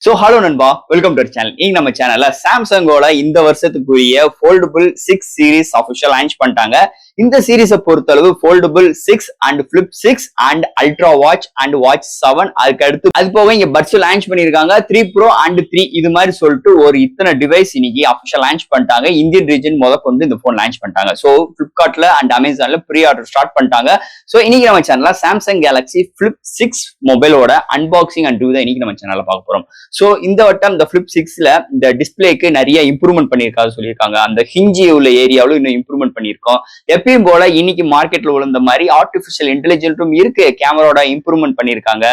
Hello நண்பா, welcome to channel. நீங்க நம்ம சேனல்ல சாம்சங்கோட இந்த வருஷத்துக்குரிய ஃபோல்டபுள் 6 சீரிஸ் அபிஷியல் லான்ச் பண்ணிட்டாங்க. இந்த சீரிஸை பொறுத்தளவு foldable 6 and flip 6 and ultra watch and watch 7 அதுக்கு அடுத்து அது போக இங்க பட்ஸ் லான்ச் பண்ணிருக்காங்க 3 ப்ரோ அண்ட் 3 இது மாதிரி சொல்லிட்டு ஒரு இத்தனை டிவைஸ் இன்னைக்கு அபிஷியல் லான்ச் பண்ணிட்டாங்க. இந்தியன் ரீஜன் கொண்டு இந்த போன் லான்ச் பண்ணிட்டாங்க. சோ பிளிப்கார்ட்ல அண்ட் அமேசான்ல ப்ரீ ஆர்டர் ஸ்டார்ட் பண்ணிட்டாங்க. சோ இன்னைக்கு நம்ம சேனல்ல சாம்சங் கேலக்ஸி ஃபிளிப் 6 மொபைலோட அன்பாக்சிங் அண்ட் ரிவ்யூ தான் இன்னைக்கு நம்ம சேனல்ல பார்க்க போறோம். சோ இந்த வட்டம் இந்த ஃபிளிப் 6ல இந்த டிஸ்பிளேக்கு நிறைய இம்ப்ரூவ்மெண்ட் பண்ணிருக்காங்க சொல்லியிருக்காங்க. அந்த ஹிஞ்சி உள்ள ஏரியாவிலும் இன்னும் இம்ப்ரூவ்மெண்ட் பண்ணிருக்கோம். எப்பயும் போல இன்னைக்கு மார்க்கெட்ல விழுந்த மாதிரி ஆர்டிபிஷியல் இன்டெலிஜென்ட்டும் இருக்கு. கேமராவோட இம்ப்ரூவ்மெண்ட் பண்ணிருக்காங்க,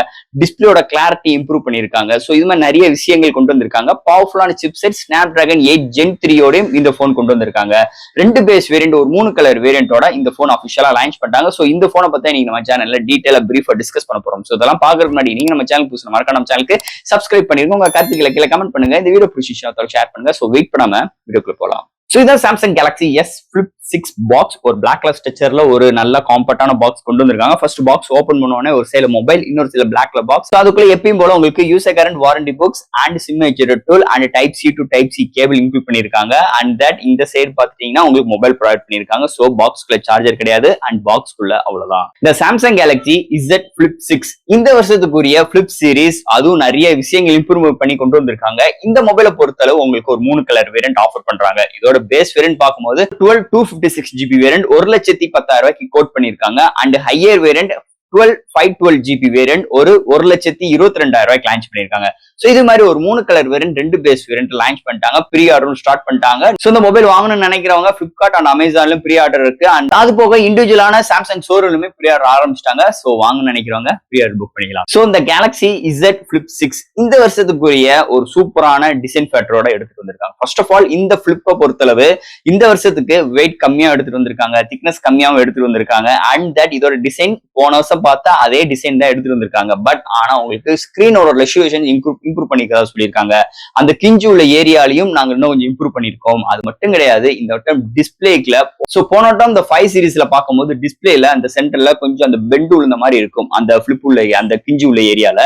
டிஸ்பிளேயோட கிளாரிட்டி இம்ப்ரூவ் பண்ணிருக்காங்க. சோ இது மாதிரி நிறைய விஷயங்கள் கொண்டு வந்திருக்காங்க. பவர்ஃபுல்லான சிப்செட் ஸ்னாப்டிராகன் 8 Gen 3யோடையும் இந்த போன் கொண்டு வந்திருக்காங்க. 2 பேஸ் வேரியன்ட், ஒரு 3 கலர் வேரியன்ட்டோட இந்த போன் அபிஷியலா லான்ச் பண்ணிட்டாங்க. சோ இந்த போனை பத்தி நீங்க நம்ம சேனல்ல டீடைலா பிரீஃபா டிஸ்கஸ் பண்ண போறோம். சோ இதெல்லாம் பாக்குறதுக்கு முன்னாடி நீங்க நம்ம சேனல் புதுசா மறக்காம நம்ம சேனலுக்கு சப்ஸ்கிரைப் பண்ணிருங்க. உங்க கருத்துக்களை கீழே கமெண்ட் பண்ணுங்க. இந்த வீடியோ பிடிச்சிருந்தா ஷேர் பண்ணுங்க. சோ வெயிட் பண்ணாம வீடியோக்குள்ள போலாம். சோ இதான் Samsung Galaxy S flip 6 box. ஒரு பிளாக் கலர் ஸ்ட்ரக்சர்ல ஒரு நல்ல காம்பாக்டான பாக்ஸ் கொண்டு வந்திருக்காங்க. ஃபர்ஸ்ட் பாக்ஸ் ஓபன் பண்ணோடனே ஒரு சைடுல மொபைல், இன்னொரு சைடுல பிளாக் கலர் பாக்ஸ். அதுக்குள்ள எப்பயும் போல உங்களுக்கு user current warranty books and signature tool and type C to type C cable include பண்ணிருக்காங்க. அண்ட் தட் இந்த சைடு பாத்தீங்கன்னா உங்களுக்கு மொபைல் ப்ரொவைட் பண்ணிருக்காங்க. சோ பாக்ஸ்க்குள்ள சார்ஜர் கிடையாது அண்ட் பாக்ஸ்க்குள்ள அவ்வளவுதான். இந்த சாம்சங் கேலக்ஸி இசட் ஃபிளிப் 6 இந்த வருஷத்துக்குரிய ஃபிளிப் சீரிஸ், அதுவும் நிறைய விஷயங்கள் இம்ப்ரூவ் பண்ணி கொண்டு வந்திருக்காங்க. இந்த மொபைலை பொறுத்தளவு உங்களுக்கு ஒரு 3 கலர் வேரியன்ட் ஆஃபர் பண்றாங்க. இதோட பேஸ் வேரியன்ட் பார்க்கும்போது 12 256 GB வேரியன்ட் 1,10,000 கோட் பண்ணிருக்காங்க. And higher variant 512 GB variant ஒரு 1,22,000 லான்ச் பண்ணிருக்காங்க. சோ இது மாதிரி ஒரு 3 colour variant 2 base variant launch பண்ணிட்டாங்க. ப்ரீ ஆர்டரும் ஸ்டார்ட் பண்ணிட்டாங்க. சோ இந்த மொபைல் வாங்கணும்னு நினைக்கிறவங்க பிளிப்கார்ட் அண்ட் அமேசான்லயும் ப்ரீ ஆர்டர் இருக்கு. அண்ட் அது போக இண்டிவிஜுவலான சாம்சங் ஷோரூம்லயுமே ப்ரீ ஆர்டர் ஆரம்பிச்சிட்டாங்க. சோ வாங்கணும்னு நினைக்கிறவங்க ப்ரீ ஆர்டர் புக் பண்ணிக்கலாம். சோ இந்த கேலக்ஸி இசட் ஃபிளிப் 6 இந்த வருஷத்துக்குரிய ஒரு சூப்பரான டிசைன் ஃபேக்டரோட எடுத்துட்டு வந்திருக்காங்க. ஃபர்ஸ்ட் ஆஃப் ஆல் இந்த பிளிப்பை பொறுத்தளவு இந்த வருஷத்துக்கு வெயிட் கம்மியா எடுத்துட்டு வந்திருக்காங்க, திக்னஸ் கம்மியாவும் எடுத்துட்டு வந்திருக்காங்க. அண்ட் தட் இதோட டிசைன் போன வருஷம் பார்த்தா அதே டிசைன் தான் எடுத்துட்டு வந்திருக்காங்க. பட் ஆனா உங்களுக்கு ஸ்கிரீனோட ரெசல்யூஷன் இம்ப்ரூவ் பண்ணிக்கிறதா சொல்லியிருக்காங்க. அந்த கிஞ்சி உள்ள ஏரியாலையும் நாங்க இன்னும் கொஞ்சம் இம்ப்ரூவ் பண்ணிருக்கோம். அது மட்டும் கிடையாது, இந்த வட்டம் டிஸ்பிளேக்குல சோ போன வட்டம் இந்த 5 சீரிஸ்ல பார்க்கும்போது டிஸ்பிளேல அந்த சென்டர்ல கொஞ்சம் அந்த பெண்ட் உள்ள மாதிரி இருக்கும் அந்த ஃபிளிப் உள்ள அந்த கிஞ்சி உள்ள ஏரியால.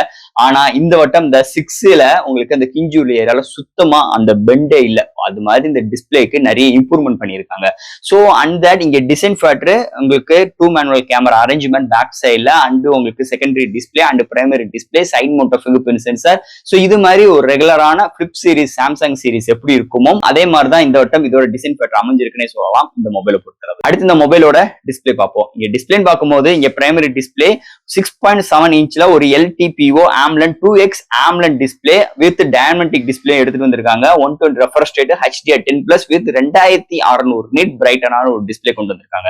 ஆனா இந்த வட்டம் இந்த 6ல உங்களுக்கு அந்த கிஞ்சி உள்ள ஏரியால சுத்தமா அந்த பெண்டே இல்ல. அது மாதிரி இந்த டிஸ்பிளேக்கு நிறைய இம்ப்ரூவ்மெண்ட் பண்ணிருக்காங்க. சோ அண்ட் தட் இங்க டிசைன் ஃபேக்டர் உங்களுக்கு 2 மேனுவல் கேமரா அரேஞ்ச்மெண்ட் பேக் சைட்ல அண்ட் உங்களுக்கு secondary display and primary display, side mount fingerprint sensor. So இது மாதிரி ஒரு ரெகுலரான ஃபிளிப் சீரிஸ் சாம்சங் சீரிஸ் எப்படி இருக்குமோ அதே மாதிரி தான் இந்த வட்டம் இதோட டிசைன் ஃபேக்டர் அமைஞ்சிருக்குன்னே சொல்லலாம் இந்த மொபைலை பொறுத்தளவு. அடுத்து இந்த மொபைலோட டிஸ்பிளே பார்ப்போம். இங்க டிஸ்பிளே பார்க்கும்போது இங்க பிரைமரி டிஸ்பிளே 6.7 இன்ச்ல ஒரு LTPO AMOLED 2x AMOLED display with dynamic display எடுத்துட்டு வந்திருக்காங்க. 120 refresh rate HDR10+ with 2600 nit பிரைட்டனான ஒரு டிஸ்பிளே கொண்டு வந்திருக்காங்க.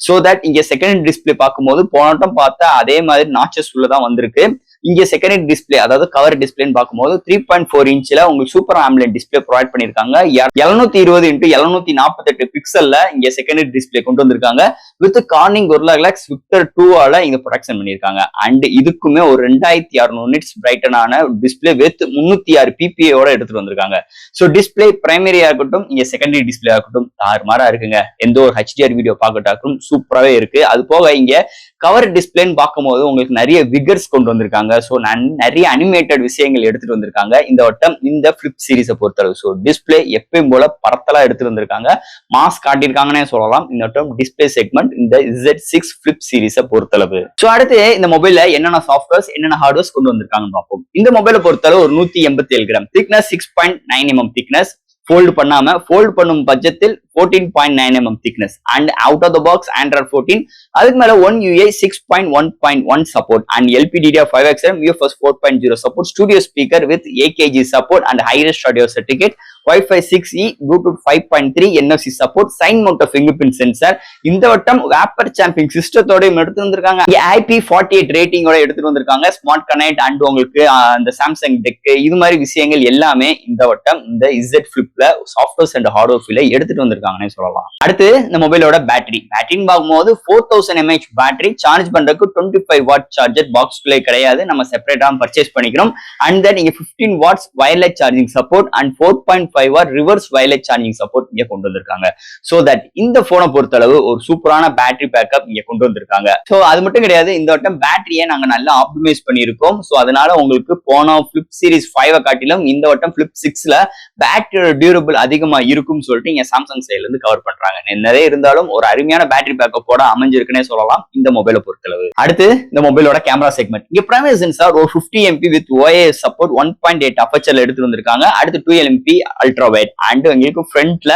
சோ தட் இங்க செகண்ட் டிஸ்பிளே பார்க்கும்போது போனட்டம் பார்த்தா அதே மாதிரி நாச்சஸ் உள்ளதான் வந்திருக்கு. இங்க செகண்டரி டிஸ்பிளே அதாவது கவர் டிஸ்பிளேன்னு பார்க்கும்போது 3.4 இன்ச்ல உங்களுக்கு சூப்பர் AMOLED டிஸ்பிளே ப்ரொவைட் பண்ணிருக்காங்க. 720x748 பிக்சல்ல இங்க செகண்டரி டிஸ்பிளே கொண்டு வந்திருக்காங்க. With Corning Gorilla Glass Victor 2ஆல இங்க ப்ரொடக்ஷன் பண்ணிருக்காங்க. அண்ட் இதுக்குமே ஒரு 2600 நிட்ஸ் பிரைட்டனான டிஸ்பிளே வித் 306 PPA ஓட எடுத்துட்டு வந்திருக்காங்க. சோ டிஸ்பிளே பிரைமரியா இருக்கட்டும் இங்க செகண்டரி டிஸ்பிளே ஆகட்டும் தாறுமாறா இருக்குங்க. எந்த ஒரு HDR வீடியோ பார்க்கட்டாக்கும் சூப்பராகவே இருக்கு. அது போக இங்க கவர் டிஸ்பிளேன்னு பார்க்கும்போது உங்களுக்கு நிறைய விகர்ஸ் கொண்டு வந்திருக்காங்க. சோ நிறைய அனிமேட்டட் விஷயங்கள் எடுத்துட்டு வந்திருக்காங்க இந்த வட்டம் இந்த ஃபிளிப் சீரிஸை பொறுத்தளவு. சோ டிஸ்பிளே எப்பயும் போல பரத்தலா எடுத்துட்டு வந்திருக்காங்க, மாஸ் காட்டியிருக்காங்கன்னே சொல்லலாம் இந்த வட்டம் டிஸ்பிளே செக்மெண்ட் இந்த Z6 ஃபிளிப் சீரிஸை பொறுத்தளவு. சோ அடுத்து இந்த மொபைல்ல என்னென்ன சாஃப்ட்வேர்ஸ் என்னென்ன ஹார்ட்வேர்ஸ் கொண்டு வந்திருக்காங்கன்னு பார்ப்போம். இந்த மொபைலை பொறுத்தளவு ஒரு 187 gram thickness, 6.9 mm thickness, fold பண்ணாம ஃபோல்டு பண்ணும் பட்சத்தில் 14.9 mm thickness and out of the box Android 14. அதுக்கு மேல 1 UI 6.1.1 support and LPDDR5XM UFS 4.0 support, studio speaker with AKG support and hi res audio certificate, Wi-Fi 6E, Bluetooth 5.3, NFC support, side mount fingerprint sensor. இந்த வட்டம் offer சாம்பிங் சிஸ்டத்தோட எடுத்து வந்திருக்காங்க. IP48 ரேட்டிங்கோட எடுத்துட்டு வந்திருக்காங்க. Smart connect and உங்களுக்கு அந்த சாம்சங் டெக் இது மாதிரி விஷயங்கள் எல்லாமே இந்த வட்டம் இந்த இசட் ஃபிளிப்ல சாஃப்ட்வேர்ஸ் அண்ட் ஹார்ட்வேர் ஃபீல்ல எடுத்துட்டு வந்திருக்காங்க. வந்திருக்காங்கன்னு சொல்லலாம். அடுத்து இந்த மொபைலோட பேட்டரின்னு பார்க்கும்போது 4000 mAh பேட்டரி சார்ஜ் பண்றதுக்கு 25 வாட் சார்ஜர் பாக்ஸ்குள்ளே கிடையாது, நம்ம செப்பரேட்டா பர்ச்சேஸ் பண்ணிக்கிறோம். அண்ட் தென் இங்க 15 watts wireless charging support and 4.5 watt reverse wireless charging support இங்க கொண்டு வந்திருக்காங்க. சோ தட் இந்த போனை பொறுத்தளவு ஒரு சூப்பரான பேட்டரி பேக்கப் இங்க கொண்டு வந்திருக்காங்க. சோ அது மட்டும் கிடையாது, இந்த வட்டம் பேட்டரியை நாங்க நல்லா ஆப்டிமைஸ் பண்ணியிருக்கோம். சோ அதனால உங்களுக்கு போன பிளிப் சீரிஸ் 5 காட்டிலும் இந்த வட்டம் பிளிப் 6ல பேட்டரியோட டியூரபிள் அதிகமா இருக்கும்னு சொல்லிட்டு இங்க சாம்சங் சைட்ல இருந்து கவர் பண்றாங்க. என்னதே இருந்தாலும் ஒரு அருமையான பேட்டரி பேக்கப்போட அமைஞ்சிருக்குன்னே சொல்லலாம் இந்த மொபைலை பொறுத்தளவு. அடுத்து இந்த மொபைலோட கேமரா செக்மெண்ட். இங்க பிரைமரி சென்சார் ஒரு 50 MP வித் OIS சப்போர்ட் 1.8 அப்பச்சர்ல எடுத்து வந்திருக்காங்க. அடுத்து 12 MP அல்ட்ரா வைட் அண்ட் உங்களுக்கு ஃப்ரண்ட்ல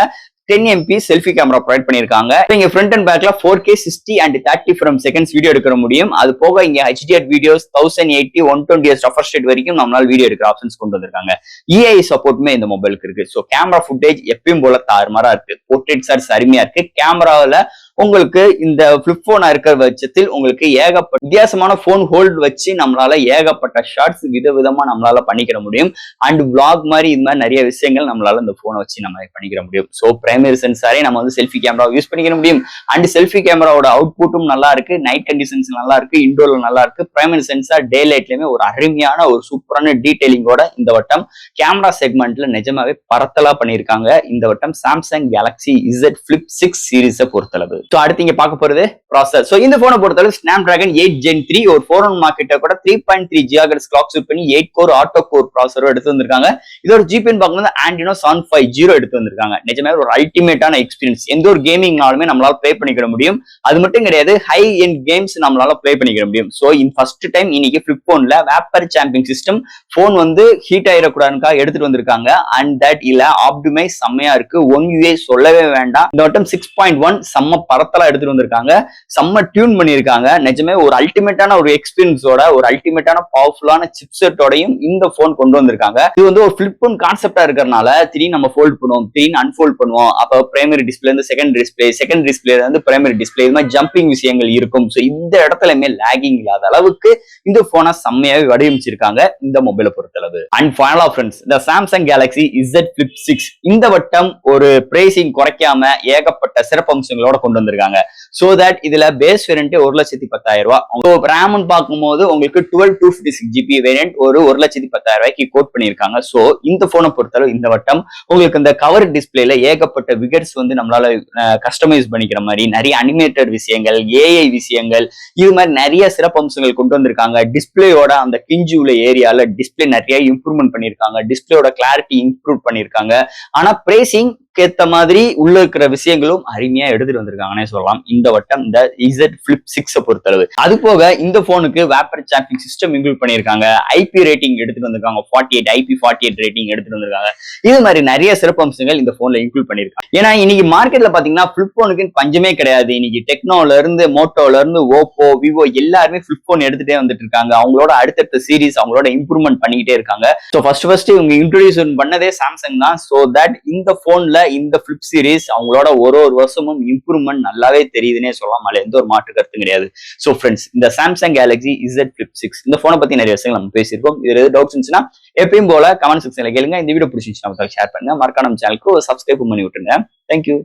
10 MP செல்ஃபி கேமரா ப்ரொவைட் பண்ணிருக்காங்க. இங்க ஃப்ரண்ட் அண்ட் பேக்ல 4K 60 and 30 frame seconds video எடுக்க முடியும். அது போக இங்க HDR videos 1080 120Hz refresh rate வரைக்கும் நம்மளால வீடியோ எடுக்கிற ஆப்ஷன்ஸ் கொண்டு வந்திருக்காங்க. EI சப்போர்ட்டுமே இந்த மொபைலுக்கு இருக்கு. சோ கேமரா ஃபுட்டேஜ் எப்பயும் போல தாறுமாறா இருக்கு. போர்ட்ரேட் சார்ஜ் அருமையா இருக்கு. கேமராவில் உங்களுக்கு இந்த பிளிப் போனா இருக்கிற பட்சத்தில் உங்களுக்கு ஏகப்பட்ட வித்தியாசமான போன் ஹோல்ட் வச்சு நம்மளால ஏகப்பட்ட ஷார்ட்ஸ் விதவிதமா நம்மளால பண்ணிக்கிற முடியும். அண்ட் vlog மாதிரி இது மாதிரி நிறைய விஷயங்கள் நம்மளால இந்த போனை வச்சு நம்ம பண்ணிக்கிற முடியும். சோ பிரைமரி சென்சாரே நம்ம வந்து செல்ஃபி கேமரா யூஸ் பண்ணிக்கிற முடியும். அண்ட் செல்ஃபி கேமராவோட அவுட்புட்டும் நல்லா இருக்கு, நைட் கண்டிஷன்ஸ் நல்லா இருக்கு, இண்டோர்ல நல்லா இருக்கு. பிரைமரி சென்சார் டே லைட்லயுமே ஒரு அருமையான ஒரு சூப்பரான டீடைலிங்கோட இந்த வட்டம் கேமரா செக்மெண்ட்ல நிஜமாவே பரத்தலா பண்ணியிருக்காங்க இந்த வட்டம் சாம்சங் கேலக்ஸி Z Flip 6 சீரீஸை பொறுத்தளவு. சோ அடுத்து இங்க பார்க்க போறது ப்ராசஸர். சோ இந்த போனை பொறுத்தளவு Snapdragon 8 Gen 3 ஒரு 4 மார்க்கெட்டை கூட 3.3 GHz கிளாக் ஸ்பீட் பண்ணி 8 கோர் ஆட்டோ கோர் ப்ராசஸரும் எடுத்து வந்திருக்காங்க. இதோட ஜிபின்னு பார்க்கும்போது Adreno 750 எடுத்து வந்திருக்காங்க. நிஜமே ஒரு அல்டிமேட்டான எக்ஸ்பீரியன்ஸ். எந்த ஒரு கேமிங்னாலுமே நம்மளால ப்ளே பண்ணிக்கிற முடியும். அது மட்டும் கிடையாது, ஹை எண்ட் கேம்ஸ் நம்மளால ப்ளே பண்ணிக்கிற முடியும். சோ இன் ஃபர்ஸ்ட் டைம் இன்னைக்கு ஃபிளிப் போன்ல வேப்பர் சாம்பிங் சிஸ்டம் போன் வந்து ஹீட் ஆயிடக்கூடாதுக்காக எடுத்துட்டு வந்திருக்காங்க. அண்ட் தட் இல்ல ஆப்டிமைஸ் செம்மையா இருக்கு. 1UI சொல்லவே வேண்டாம். இந்த வட்டம் 6.1 செம்ம பரத்தலா எடுத்துட்டு வந்திருக்காங்க. செம்ம டியூன் பண்ணியிருக்காங்க. நிஜமே ஒரு அல்டிமேட்டான ஒரு எக்ஸ்பீரியன்ஸோட ஒரு அல்டிமேட்டான பவர்ஃபுல்லான சிப்செட்டோடையும் இந்த போன் கொண்டு வந்திருக்காங்க. இது வந்து ஒரு ஃபிளிப் போன் கான்செப்டா இருக்கிறதுனால திடீர்னு நம்ம ஃபோல்ட் பண்ணுவோம், திடீர்னு அன்ஃபோல்ட் பண்ணுவோம். அப்ப பிரைமரி டிஸ்பிளே இருந்து செகண்ட் டிஸ்பிளே வந்து பிரைமரி டிஸ்பிளே, இது மாதிரி ஜம்பிங் விஷயங்கள் இருக்கும். ஸோ இந்த இடத்துலயுமே லேகிங் இல்லாத அளவுக்கு இந்த போனை செம்மையாவே வடிவமைச்சிருக்காங்க இந்த மொபைலை பொறுத்தளவு. அண்ட் ஃபைனலா ஃப்ரெண்ட்ஸ், இந்த சாம்சங் கேலக்ஸி Z Flip 6 இந்த வட்டம் ஒரு பிரைசிங் குறைக்காம ஏகப்பட்ட சிறப்பம்சங்களோட கொண்டு வந்திருக்காங்க. சோ தட் இதுல பேஸ் வேரியன்ட் 1,10,000 ரூபாய். ரேம்னு பார்க்கும்போது உங்களுக்கு 12/256GB வேரியன்ட் ஒரு 1,10,000 ரூபாய்க்கு கோட் பண்ணிருக்காங்க. சோ இந்த போனை பொறுத்தளவு இந்த வட்டம் உங்களுக்கு இந்த கவர் டிஸ்பிளேல ஏகப்பட்ட விகட்ஸ் வந்து நம்மளால கஸ்டமைஸ் பண்ணிக்கிற மாதிரி நிறைய அனிமேட்டட் விஷயங்கள், AI விஷயங்கள், இது மாதிரி நிறைய சிறப்பம்சங்கள் கொண்டு வந்திருக்காங்க. டிஸ்பிளேயோட அந்த கிஞ்சி உள்ள ஏரியால டிஸ்பிளே நிறைய இம்ப்ரூவ்மெண்ட் பண்ணிருக்காங்க. டிஸ்பிளேயோட கிளாரிட்டி இம்ப்ரூவ் பண்ணிருக்காங்க. ஆனா பிரைசிங் ஏத்த மாதிரி உள்ள இருக்கிற விஷயங்களும் அருமையா எடுத்துட்டு வந்திருக்காங்கன்னே சொல்லலாம் இந்த வட்டம் இந்த Z Flip 6 பொறுத்தளவு. அது போக இந்த போனுக்கு வேப்பர் சாம்பிங் சிஸ்டம் இன்க்ளூட் பண்ணிருக்காங்க. IP ரேட்டிங் எடுத்துட்டு வந்திருக்காங்க. 48 IP48 ரேட்டிங் எடுத்துட்டு வந்திருக்காங்க. இது மாதிரி நிறைய சிறப்பம்சங்கள் இந்த போன்ல இன்க்ளூட் பண்ணிருக்காங்க. ஏன்னா இன்னைக்கு மார்க்கெட்ல பாத்தீங்கன்னா பிளிப் போனுக்கு பஞ்சமே கிடையாது. இன்னைக்கு டெக்னோல இருந்து மோட்டோல இருந்து ஓப்போ, விவோ எல்லாருமே பிளிப் போன் எடுத்துட்டே வந்துட்டு இருக்காங்க. அவங்களோட அடுத்தடுத்த சீரிஸ் அவங்களோட இம்ப்ரூவ்மெண்ட் பண்ணிக்கிட்டே இருக்காங்க. சோ ஃபர்ஸ்ட் இவங்க இன்ட்ரோடியூஸ் பண்ணதே சாம்சங் தான். சோ தட் இந்த போன்ல இந்த பிளிப் சீரிஸ் அவங்களோட ஒரு வருஷமும் இம்ப்ரூவ்மெண்ட் நல்லாவே தெரியுதுன்னே சொல்லலாம். அதுல எந்த ஒரு மாற்று கருத்தும் கிடையாது. சோ ஃப்ரெண்ட்ஸ், இந்த சாம்சங் கேலக்ஸி Z Flip 6 இந்த போனை பத்தி நிறைய விஷயங்கள் நம்ம பேசியிருக்கோம். இதுல எதாவது டவுட்ஸ் இருந்துச்சுன்னா எப்பயும் போல கமெண்ட் செக்ஷன்ல கேளுங்க. இந்த வீடியோ பிடிச்சிருந்துச்சுன்னா ஷேர் பண்ணுங்க. மறக்காம சேனலுக்கு சப்ஸ்கிரைப் பண்ணி விட்டுருங்க. தேங்க்யூ.